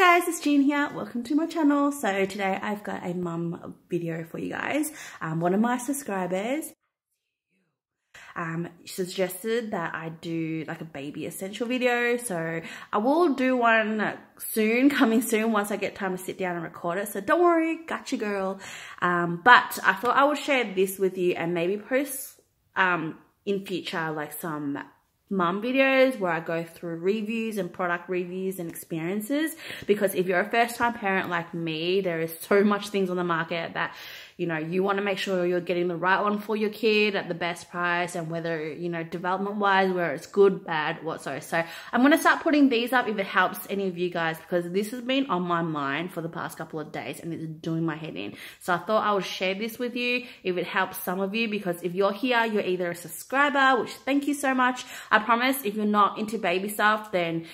Hi guys, it's Jean here. Welcome to my channel. So today I've got a mum video for you guys. One of my subscribers suggested that I do like a baby essential video. So I will do one soon, coming soon, once I get time to sit down and record it. So don't worry, got you girl. But I thought I would share this with you and maybe post in future like some mum videos where I go through reviews and product reviews and experiences, because if you're a first time parent like me, there is so much things on the market that, you know, you want to make sure you're getting the right one for your kid at the best price, and whether, you know, development wise, where it's good, bad, whatsoever. So I'm going to start putting these up if it helps any of you guys, because this has been on my mind for the past couple of days and it's doing my head in. So I thought I would share this with you if it helps some of you, because if you're here, you're either a subscriber, which thank you so much. I promise if you're not into baby stuff, then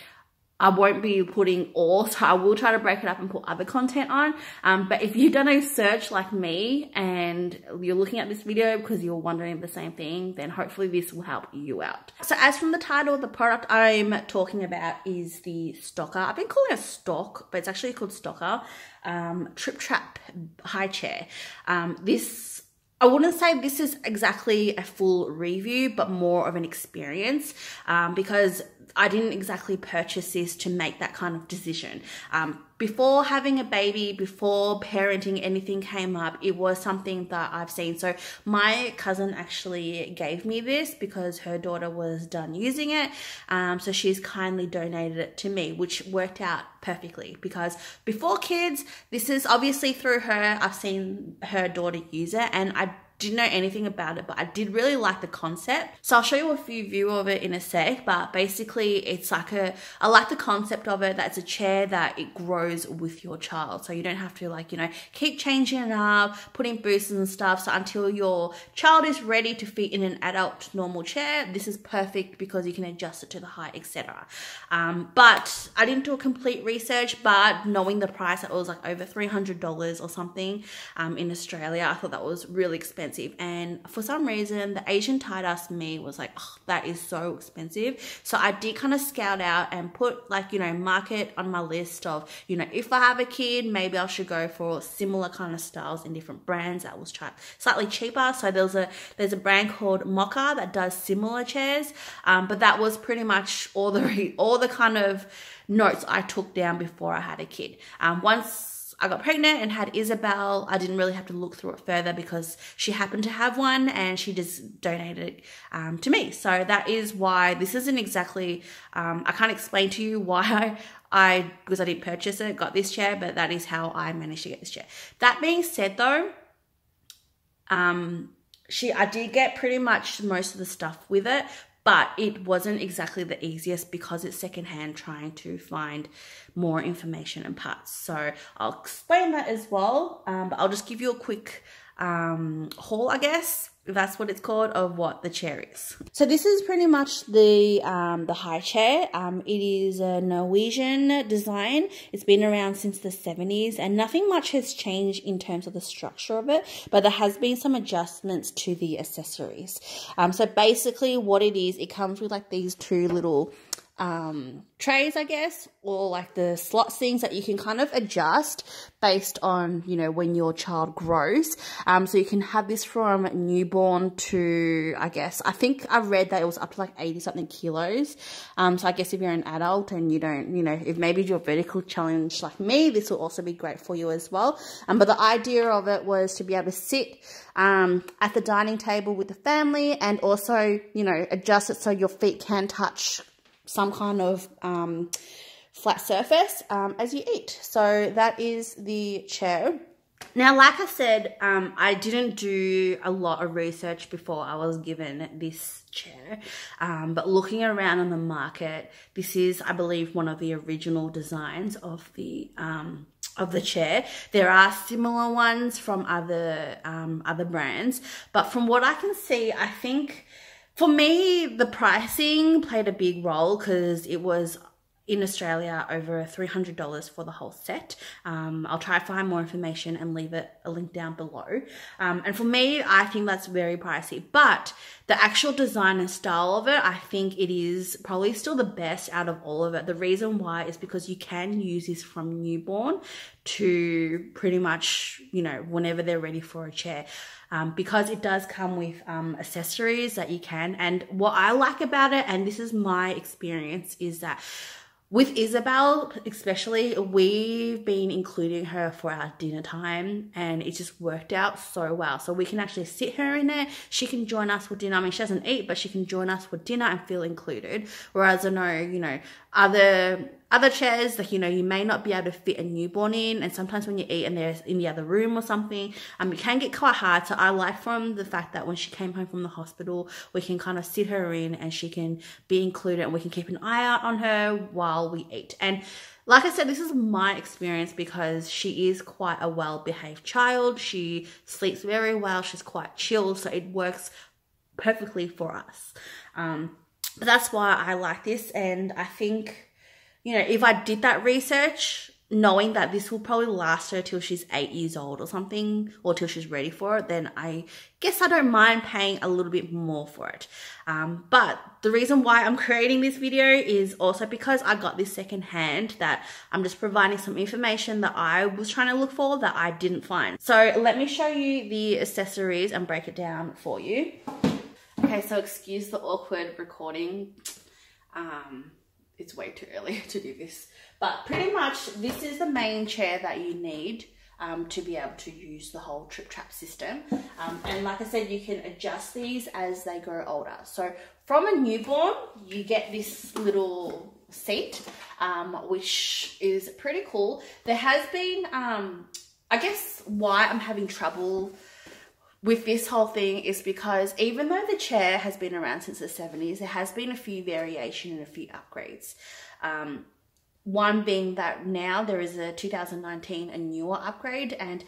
I won't be putting all, so I will try to break it up and put other content on. But if you've done a search like me and you're looking at this video because you're wondering the same thing, then hopefully this will help you out. So as from the title, the product I'm talking about is the Stokke. I've been calling it Stokke, but it's actually called Stokke. Tripp Trapp high chair. I wouldn't say this is exactly a full review, but more of an experience, because I didn't exactly purchase this to make that kind of decision. Before having a baby, before parenting, anything came up, it was something that I've seen. So my cousin actually gave me this because her daughter was done using it. So she's kindly donated it to me, which worked out perfectly, because before kids, this is obviously through her. I've seen her daughter use it and I didn't know anything about it, but I did really like the concept. So I'll show you a few view of it in a sec, but basically it's like I like the concept of it, that it's a chair that it grows with your child. So you don't have to, like, you know, keep changing it up, putting boosters and stuff. So until your child is ready to fit in an adult normal chair, this is perfect because you can adjust it to the height, etc. But I didn't do a complete research, but knowing the price, it was like over $300 or something in Australia. I thought that was really expensive. And for some reason, the Asian tight ass me was like, oh, that is so expensive. So I did kind of scout out and put, like, you know, mark it on my list of, you know, if I have a kid, maybe I should go for similar kind of styles in different brands that was slightly cheaper. So there's a brand called Mocha that does similar chairs, but that was pretty much all the kind of notes I took down before I had a kid. Once I got pregnant and had Isabel, I didn't really have to look through it further because she happened to have one and she just donated it to me. So that is why this isn't exactly, I can't explain to you why because I didn't purchase it, got this chair, but that is how I managed to get this chair. That being said though, I did get pretty much most of the stuff with it, but it wasn't exactly the easiest because it's secondhand, trying to find more information and parts. So I'll explain that as well, but I'll just give you a quick haul, I guess, if that's what it's called, of what the chair is. So this is pretty much the high chair. It is a Norwegian design. It's been around since the 70s and nothing much has changed in terms of the structure of it, but there has been some adjustments to the accessories. So basically what it is, it comes with like these two little trays, I guess, or like the slot things that you can kind of adjust based on, you know, when your child grows. So you can have this from newborn to, I think I read that it was up to like 80 something kilos. So I guess if you're an adult and you don't, you know, if maybe you're vertical challenged like me, this will also be great for you as well. But the idea of it was to be able to sit at the dining table with the family and also, you know, adjust it so your feet can touch some kind of flat surface as you eat. So that is the chair. Now, like I said, I didn't do a lot of research before I was given this chair, but looking around on the market, this is, I believe, one of the original designs of the chair. There are similar ones from other brands, but from what I can see, I think for me, the pricing played a big role because it was in Australia over $300 for the whole set. I'll try to find more information and leave a link down below. And for me, I think that's very pricey, but the actual design and style of it, I think it is probably still the best out of all of it. The reason why is because you can use this from newborn to pretty much, you know, whenever they're ready for a chair. Because it does come with accessories that you can. And what I like about it, and this is my experience, is that with Isabel especially, we've been including her for our dinner time, and it just worked out so well. So we can actually sit her in there. She can join us for dinner. I mean, she doesn't eat, but she can join us for dinner and feel included. Whereas I know, you know, other chairs, like, you know, you may not be able to fit a newborn in, and sometimes when you eat and they're in the other room or something, it can get quite hard. So I like from the fact that when she came home from the hospital, we can kind of sit her in and she can be included, and we can keep an eye out on her while we eat. And like I said, this is my experience because she is quite a well-behaved child. She sleeps very well. She's quite chill, so it works perfectly for us. But that's why I like this, and I think, you know, if I did that research, knowing that this will probably last her till she's 8 years old or something, or till she's ready for it, then I guess I don't mind paying a little bit more for it. But the reason why I'm creating this video is also because I got this secondhand, that I'm just providing some information that I was trying to look for that I didn't find. So let me show you the accessories and break it down for you. Okay, so excuse the awkward recording. It's way too early to do this. But pretty much this is the main chair that you need to be able to use the whole Tripp Trapp system. And like I said, you can adjust these as they grow older. So from a newborn, you get this little seat, which is pretty cool. There has been, I guess why I'm having trouble with this whole thing is because even though the chair has been around since the 70s, there has been a few variation and a few upgrades. One being that now there is a 2019, a newer upgrade, and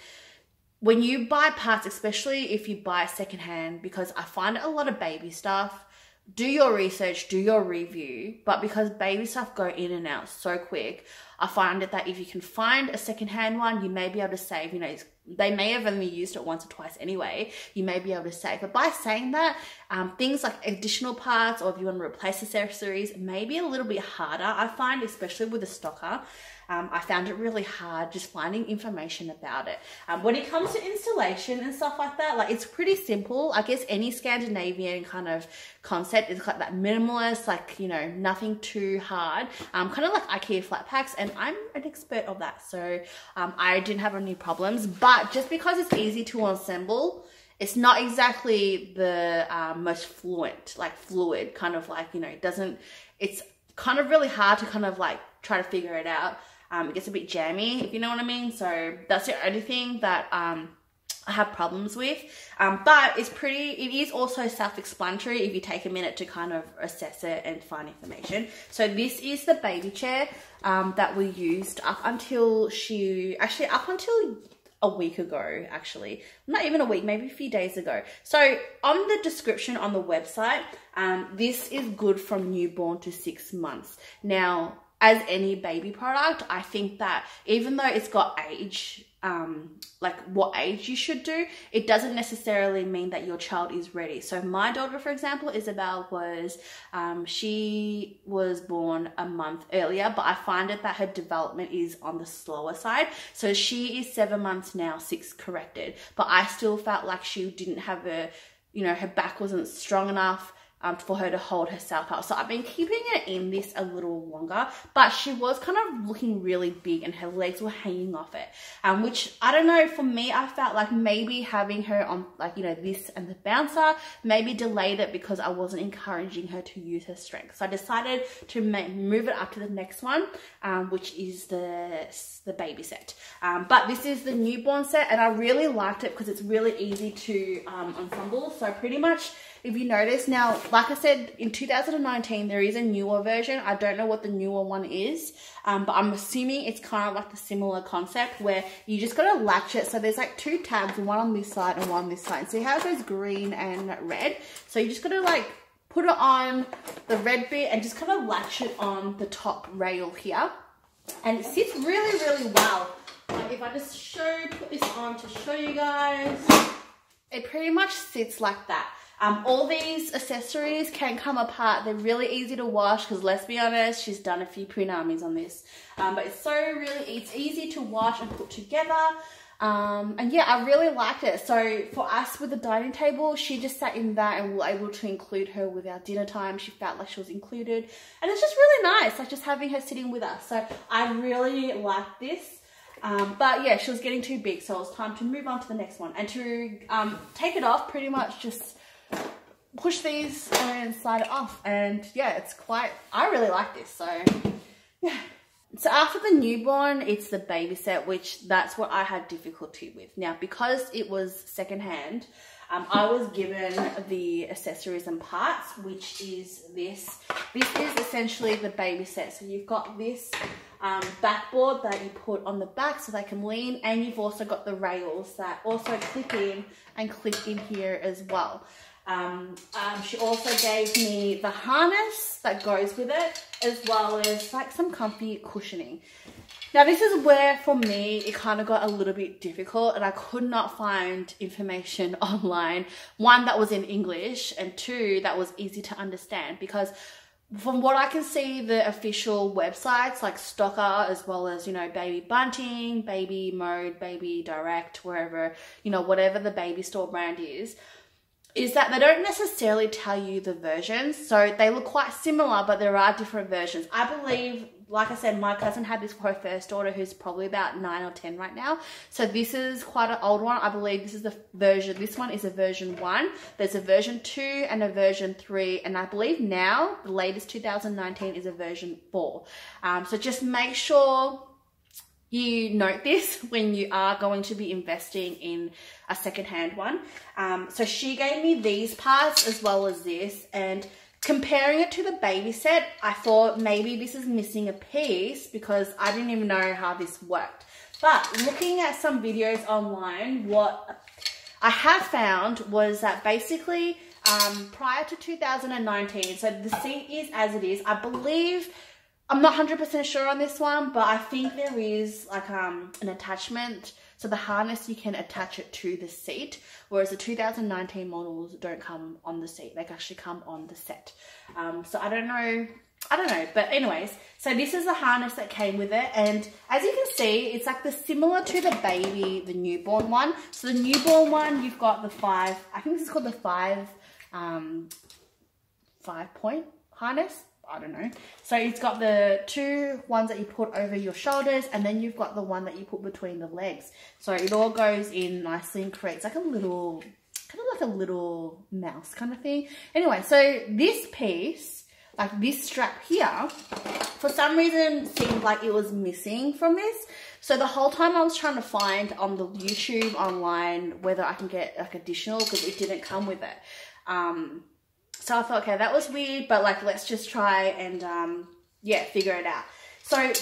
when you buy parts, especially if you buy secondhand, because I find a lot of baby stuff, do your research, do your review, but because baby stuff go in and out so quick, I find it that if you can find a secondhand one, you may be able to save, you know, they may have only used it once or twice anyway, you may be able to save. But by saying that, things like additional parts, or if you want to replace accessories, may be a little bit harder. I find, especially with the Stokke, I found it really hard just finding information about it. When it comes to installation and stuff like that, like, it's pretty simple. I guess any Scandinavian kind of concept is like that minimalist, like, you know, nothing too hard, kind of like IKEA flat packs, and I'm an expert of that, so I didn't have any problems. But just because it's easy to assemble, it's not exactly the most fluid, kind of like, you know, it's kind of really hard to kind of like try to figure it out. It gets a bit jammy, if you know what I mean. So that's the only thing that I have problems with. But it is also self-explanatory if you take a minute to kind of assess it and find information. So this is the baby chair that we used up until a week ago, actually. Not even a week, maybe a few days ago. So on the description on the website, this is good from newborn to 6 months. Now, as any baby product, I think that even though it's got age, like what age you should do, it doesn't necessarily mean that your child is ready. So my daughter, for example, Isabel, she was born a month earlier, but I find it that her development is on the slower side. So she is 7 months now, 6 corrected, but I still felt like she didn't have her back wasn't strong enough for her to hold herself up. So I've been keeping her in this a little longer, but she was kind of looking really big and her legs were hanging off it, which, I don't know, for me, I felt like maybe having her on, like, you know, this and the bouncer maybe delayed it because I wasn't encouraging her to use her strength. So I decided to move it up to the next one, which is the baby set. But this is the newborn set, and I really liked it because it's really easy to ensemble. So pretty much, if you notice now, like I said, in 2019, there is a newer version. I don't know what the newer one is, but I'm assuming it's kind of like the similar concept where you just got to latch it. So there's like 2 tabs, one on this side and one on this side. So you have those green and red. So you just got to like put it on the red bit and just kind of latch it on the top rail here. And it sits really, really well. Like if I just put this on to show you guys, it pretty much sits like that. All these accessories can come apart. They're really easy to wash because, let's be honest, she's done a few punamis on this. But it's easy to wash and put together. And yeah, I really liked it. So for us with the dining table, she just sat in that and we were able to include her with our dinner time. She felt like she was included. And it's just really nice, like just having her sitting with us. So I really liked this. But yeah, she was getting too big. So it was time to move on to the next one. And to take it off, pretty much just push these and slide it off. And yeah, I really like this. So yeah. So after the newborn, it's the baby set, which that's what I had difficulty with. Now, because it was secondhand, I was given the accessories and parts, which is this. This is essentially the baby set. So you've got this backboard that you put on the back so they can lean, and you've also got the rails that also clip in and clip in here as well. She also gave me the harness that goes with it, as well as like some comfy cushioning. Now this is where for me it kind of got a little bit difficult, and I could not find information online, one that was in English and two that was easy to understand, because from what I can see, the official websites like Stokke, as well as, you know, Baby Bunting, Baby Mode, Baby Direct, wherever, you know, whatever the baby store brand is that they don't necessarily tell you the versions. So they look quite similar, but there are different versions. I believe, like I said, my cousin had this for her first daughter, who's probably about 9 or 10 right now. So this is quite an old one. I believe this is the version, this one is a version 1. There's a version 2 and a version 3. And I believe now, the latest 2019 is a version 4. So just make sure you note this when you are going to be investing in a secondhand one. So she gave me these parts as well as this, and comparing it to the baby set, I thought maybe this is missing a piece because I didn't even know how this worked. But looking at some videos online, what I have found was that basically prior to 2019, so the seat is as it is. I believe, I'm not 100% sure on this one, but I think there is like an attachment. So the harness, you can attach it to the seat, whereas the 2019 models don't come on the seat. They actually come on the set. So I don't know. But anyways, so this is the harness that came with it. And as you can see, it's like similar to the baby, the newborn one. So the newborn one, you've got the 5, I think this is called the 5-point harness. I don't know. So it's got the 2 ones that you put over your shoulders, and then you've got the one that you put between the legs. So it all goes in nicely and creates like a little, kind of like a little mouse kind of thing. Anyway, so this piece, like this strap here, for some reason seemed like it was missing from this. So the whole time I was trying to find on the YouTube online whether I can get like additional, because it didn't come with it. So I thought, okay, that was weird, but like, let's just try and, yeah, figure it out. So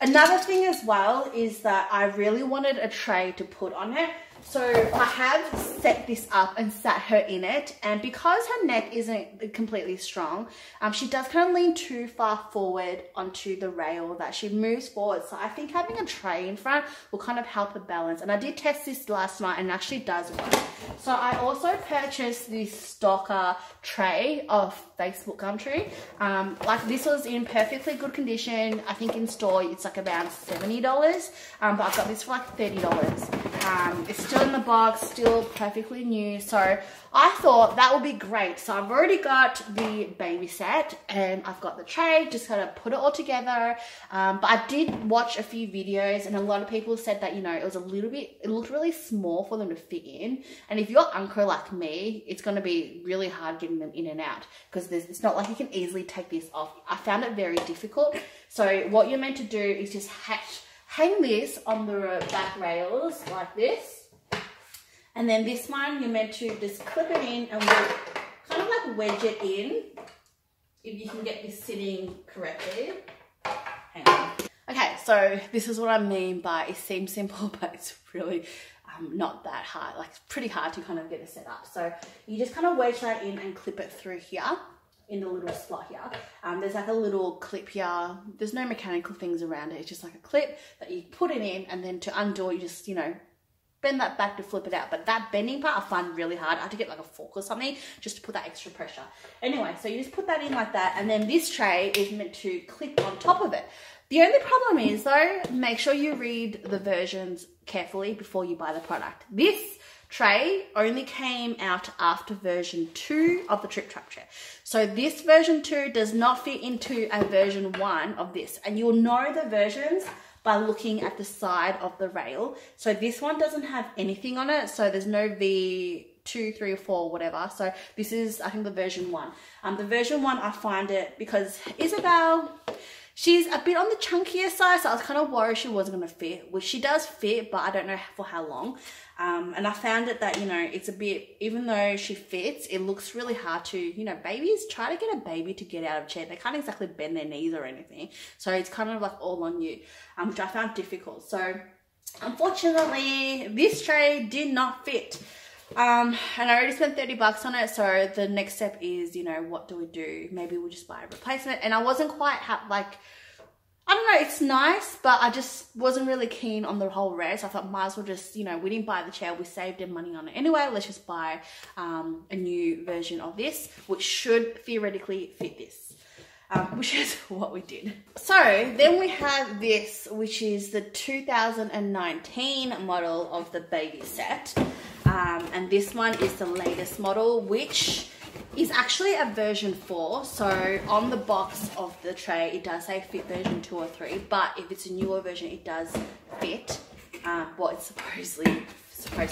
another thing as well is that I really wanted a tray to put on it. So I have set this up and sat her in it, and because her neck isn't completely strong, she does kind of lean too far forward onto the rail that she moves forward. So I think having a tray in front will kind of help the balance. And I did test this last night and it actually does work. So I also purchased this Stokke tray off Facebook Gumtree. Like this was in perfectly good condition. I think in store it's like around $70, but I got this for like $30. It's still in the box, still perfectly new. So I thought that would be great. So I've already got the baby set and I've got the tray, just kind of put it all together. But I did watch a few videos and a lot of people said that, you know, it was a little bit, it looked really small for them to fit in. And if you're uncle like me, it's going to be really hard getting them in and out because it's not like you can easily take this off. I found it very difficult. So what you're meant to do is just hang this on the back rails like this. And then this one, you're meant to just clip it in and kind of like wedge it in. If you can get this sitting correctly. Hang on. Okay, so this is what I mean by it seems simple, but it's really not that hard, like pretty hard to kind of get it set up. So you just kind of wedge that in and clip it through here in the little slot here. There's like a little clip here. There's no mechanical things around it. It's just like a clip that you put it in, and then to undo, you just, you know, bend that back to flip it out. But that bending part I find really hard. I had to get like a fork or something just to put that extra pressure. Anyway, so you just put that in like that, and then this tray is meant to clip on top of it. The only problem is though, make sure you read the versions carefully before you buy the product. This tray only came out after version 2 of the Tripp Trapp chair. So this version 2 does not fit into a version 1 of this. And you'll know the versions by looking at the side of the rail. So this one doesn't have anything on it. So there's no V2, 3 or 4, whatever. So this is, I think, the version 1. The version 1, I find it because Isabel, she's a bit on the chunkier side, so I was kind of worried she wasn't going to fit, which she does fit, but I don't know for how long. And I found it that, you know, it's a bit, even though she fits, it looks really hard to, you know, babies, try to get a baby to get out of a chair. They can't exactly bend their knees or anything. So it's kind of like all on you, which I found difficult. So unfortunately, this tray did not fit. And I already spent 30 bucks on it. So the next step is, you know, what do we do? Maybe we'll just buy a replacement. And I wasn't quite like, I don't know, it's nice, but I just wasn't really keen on the whole rest. I thought might as well just, you know, we didn't buy the chair, we saved them money on it anyway. Let's just buy a new version of this, which should theoretically fit this, which is what we did. So then we have this, which is the 2019 model of the baby set. And this one is the latest model, which is actually a version 4. So on the box of the tray, it does say fit version 2 or 3, but if it's a newer version, it does fit what it's supposed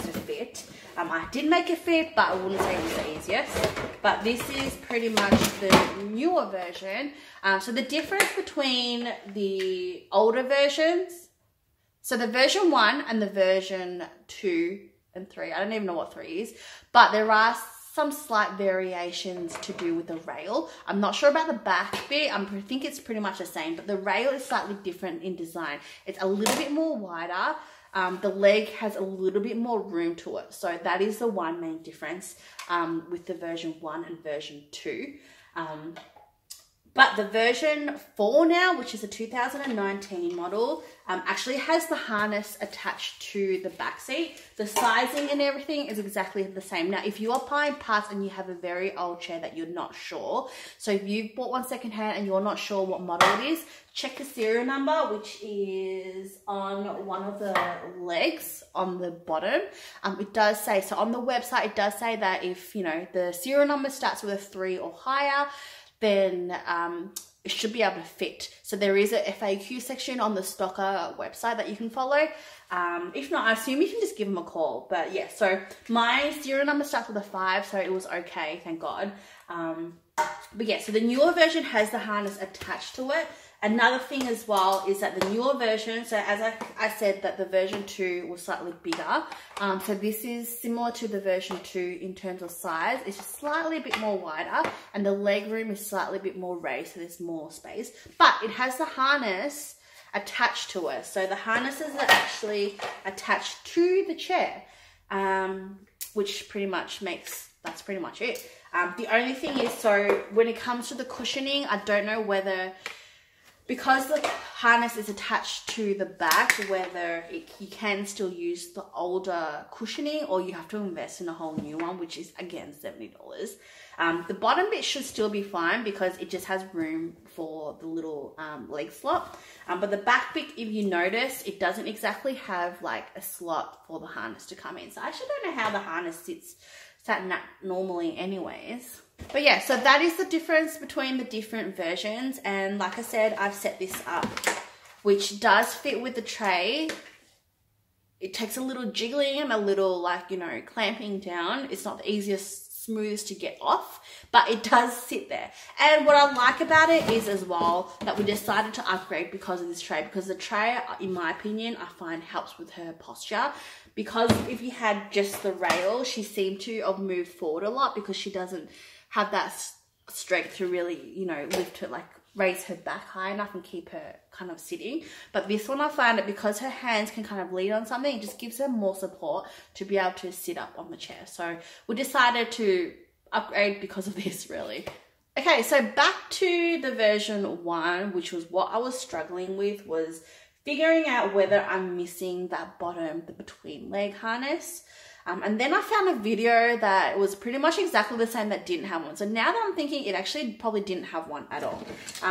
to fit. I did make it fit, but I wouldn't say it was the easiest. But this is pretty much the newer version. So the difference between the older versions, so the version 1 and the version 2 and 3, I don't even know what 3 is, but there are some slight variations to do with the rail. I'm not sure about the back bit. I think it's pretty much the same, but the rail is slightly different in design. It's a little bit more wider. The leg has a little bit more room to it. So that is the one main difference with the version 1 and version 2. But the version 4 now, which is a 2019 model, actually has the harness attached to the back seat. The sizing and everything is exactly the same. Now, if you are buying parts and you have a very old chair that you're not sure, so if you bought one secondhand and you're not sure what model it is, check the serial number, which is on one of the legs on the bottom. It does say, so on the website, it does say that if, you know, the serial number starts with a 3 or higher, then it should be able to fit. So there is a FAQ section on the Stokke website that you can follow. If not, I assume you can just give them a call. But yeah, so my serial number starts with a 5, so it was okay, thank God. But yeah, so the newer version has the harness attached to it. Another thing as well is that the newer version, so as I said that the version 2 was slightly bigger. So this is similar to the version 2 in terms of size. It's just slightly a bit more wider, and the leg room is slightly a bit more raised, so there's more space. But it has the harness attached to it. So the harnesses are actually attached to the chair, which pretty much that's pretty much it. The only thing is, so when it comes to the cushioning, I don't know whether, because the harness is attached to the back, whether you can still use the older cushioning or you have to invest in a whole new one, which is again $70. The bottom bit should still be fine because it just has room for the little leg slot. But the back bit, if you notice, it doesn't exactly have like a slot for the harness to come in. So I actually don't know how the harness sat normally anyways. But yeah, so that is the difference between the different versions. And like I said, I've set this up, which does fit with the tray. It takes a little jiggling and a little, like, you know, clamping down. It's not the easiest, smoothest to get off, but it does sit there. And what I like about it is as well that we decided to upgrade because of this tray, because the tray, in my opinion, I find helps with her posture. Because if you had just the rail, she seemed to have moved forward a lot because she doesn't have that strength to really, you know, lift her, like raise her back high enough and keep her kind of sitting. But this one I find that because her hands can kind of lean on something, it just gives her more support to be able to sit up on the chair. So we decided to upgrade because of this, really. Okay, so back to the version 1, which was what I was struggling with, was figuring out whether I'm missing that bottom, the between leg harness. And then I found a video that was pretty much exactly the same that didn't have one. So now that I'm thinking, it actually probably didn't have one at all.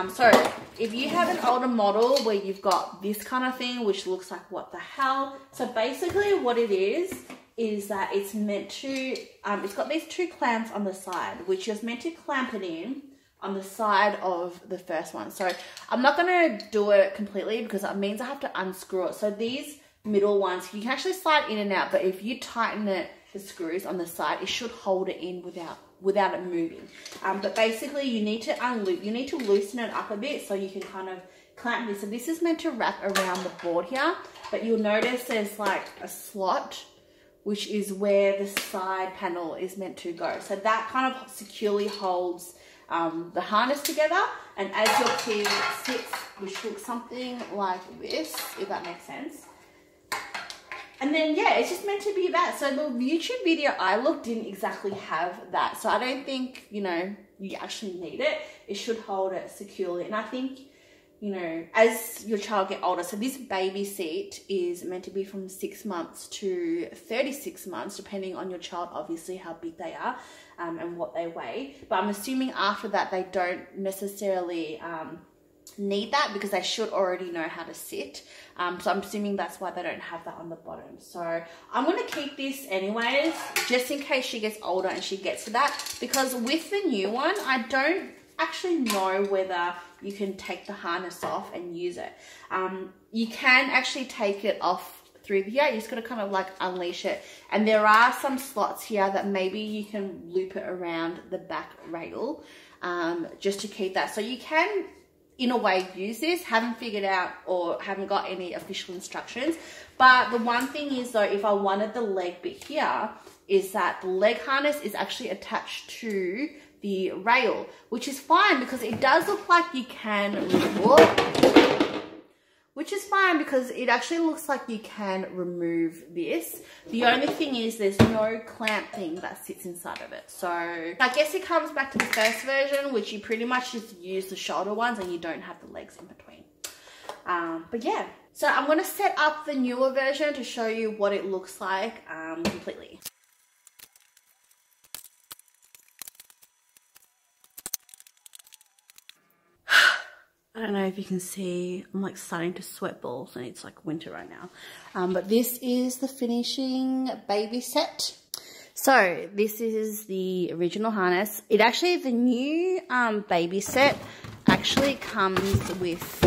So if you have an older model where you've got this kind of thing, which looks like what the hell. So basically what it is that it's meant to, it's got these 2 clamps on the side, which is meant to clamp it in on the side of the first one. So I'm not going to do it completely because that means I have to unscrew it. So these middle ones, you can actually slide in and out, but if you tighten it, the screws on the side, it should hold it in without it moving. But basically you need to unloop, you need to loosen it up a bit so you can kind of clamp this. So this is meant to wrap around the board here, but you'll notice there's like a slot, which is where the side panel is meant to go. So that kind of securely holds the harness together, and as your kid sits, which looks something like this, if that makes sense. And then, yeah, it's just meant to be that. So the YouTube video I looked didn't exactly have that. So I don't think, you know, you actually need it. It should hold it securely. And I think, you know, as your child get older, so this baby seat is meant to be from 6 months to 36 months, depending on your child, obviously, how big they are and what they weigh. But I'm assuming after that, they don't necessarily need that because they should already know how to sit. So I'm assuming that's why they don't have that on the bottom. So I'm going to keep this anyways, just in case she gets older and she gets to that, because with the new one, I don't actually know whether you can take the harness off and use it. You can actually take it off through here. You just got to kind of like unleash it. And there are some slots here that maybe you can loop it around the back rail just to keep that. So you can, in a way, use this. Haven't figured out or haven't got any official instructions. But the one thing is though, if I wanted the leg bit here, is that the leg harness is actually attached to the rail, which is fine because it does look like you can, which is fine because it actually looks like you can remove this. The only thing is there's no clamp thing that sits inside of it. So I guess it comes back to the first version, which you pretty much just use the shoulder ones and you don't have the legs in between. But yeah, so I'm going to set up the newer version to show you what it looks like completely. I don't know if you can see, I'm like starting to sweat balls and it's like winter right now. But this is the finishing baby set. So this is the original harness. It actually, the new baby set actually comes with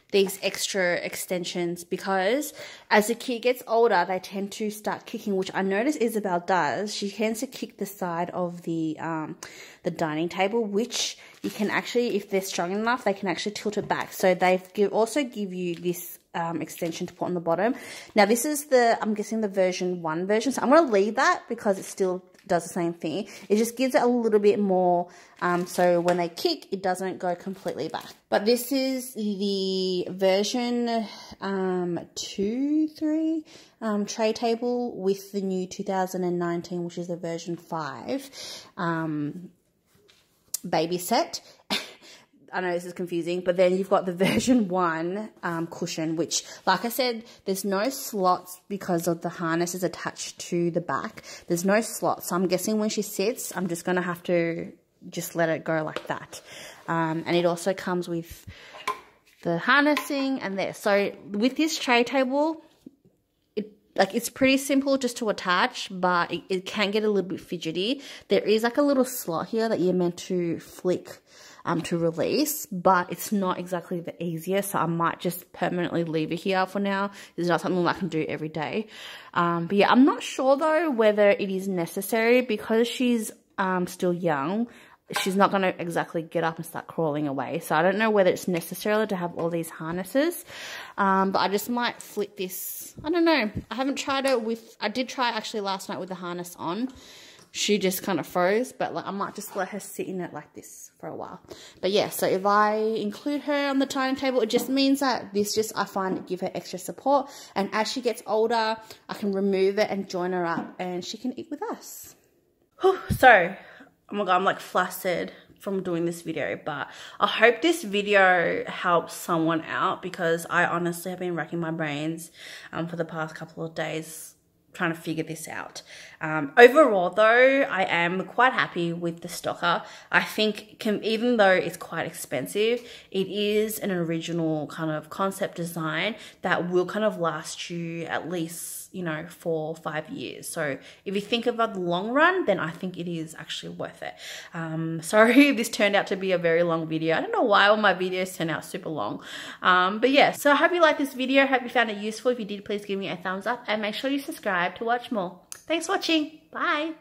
these extra extensions because as the kid gets older, they tend to start kicking, which I notice Isabel does. She tends to kick the side of the dining table, which you can actually, if they're strong enough, they can actually tilt it back. So they also give you this extension to put on the bottom. Now this is the, I'm guessing the version 1 version. So I'm going to leave that because it still does the same thing. It just gives it a little bit more so when they kick, it doesn't go completely back. But this is the version 2, 3 tray table with the new 2019, which is the version 5 baby set. I know this is confusing, but then you've got the version 1 cushion, which, like I said, there's no slots because of the harness is attached to the back. There's no slots, so I'm guessing when she sits, I'm just going to have to just let it go like that. And it also comes with the harnessing and there. So with this tray table, it's pretty simple just to attach, but it can get a little bit fidgety. There is like a little slot here that you're meant to flick to release, but it's not exactly the easiest, so I might just permanently leave it here for now. It's not something I can do every day. But yeah, I'm not sure though whether it is necessary because she's still young. She's not going to exactly get up and start crawling away. So I don't know whether it's necessary to have all these harnesses. But I just might flip this. I don't know. I haven't tried it with, I did try actually last night with the harness on. she just kind of froze, but like I might just let her sit in it like this for a while. But yeah, so if I include her on the dining table, it just means that this just, I find, give her extra support. And as she gets older, I can remove it and join her up and she can eat with us. So, oh my God, I'm like flaccid from doing this video, but I hope this video helps someone out, because I honestly have been racking my brains for the past couple of days trying to figure this out. Overall though, I am quite happy with the Stokke. I think even though it's quite expensive, it is an original kind of concept design that will kind of last you at least, you know, 4 or 5 years. So if you think about the long run, then I think it is actually worth it. Sorry if this turned out to be a very long video. I don't know why all my videos turn out super long. But yeah, so I hope you liked this video. I hope you found it useful. If you did, please give me a thumbs up and make sure you subscribe to watch more. Thanks for watching. Bye.